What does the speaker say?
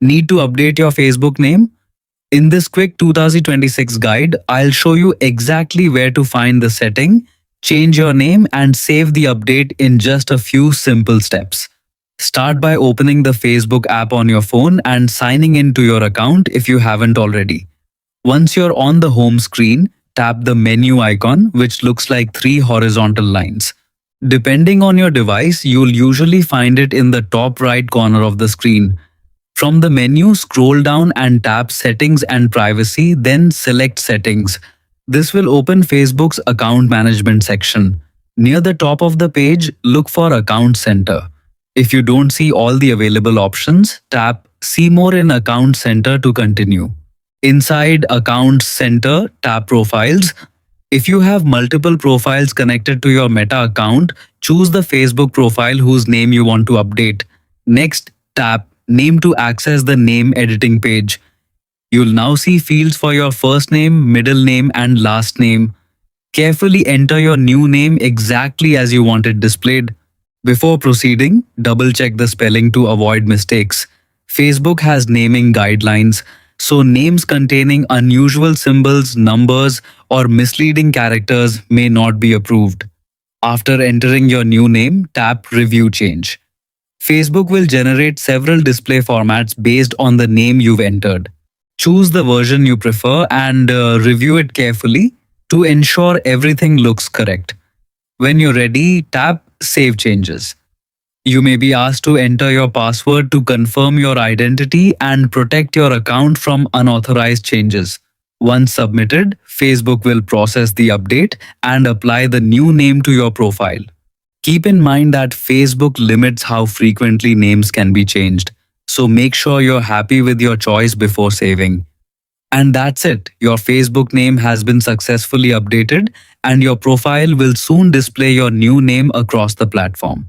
Need to update your Facebook name? In this quick 2026 guide, I'll show you exactly where to find the setting, change your name, and save the update in just a few simple steps. Start by opening the Facebook app on your phone and signing into your account if you haven't already. Once you're on the home screen, tap the menu icon, which looks like three horizontal lines. Depending on your device, you'll usually find it in the top right corner of the screen. From the menu, scroll down and tap Settings and Privacy, then select Settings. This will open Facebook's Account Management section. Near the top of the page, look for Account Center. If you don't see all the available options, tap See More in Account Center to continue. Inside Account Center, tap Profiles. If you have multiple profiles connected to your Meta account, choose the Facebook profile whose name you want to update. Next, tap Name to access the name editing page. You'll now see fields for your first name, middle name, and last name. Carefully enter your new name exactly as you want it displayed. Before proceeding, double-check the spelling to avoid mistakes. Facebook has naming guidelines, so names containing unusual symbols, numbers, or misleading characters may not be approved. After entering your new name, tap Review Change. Facebook will generate several display formats based on the name you've entered. Choose the version you prefer and review it carefully to ensure everything looks correct. When you're ready, tap Save Changes. You may be asked to enter your password to confirm your identity and protect your account from unauthorized changes. Once submitted, Facebook will process the update and apply the new name to your profile. Keep in mind that Facebook limits how frequently names can be changed, so make sure you're happy with your choice before saving. And that's it. Your Facebook name has been successfully updated, and your profile will soon display your new name across the platform.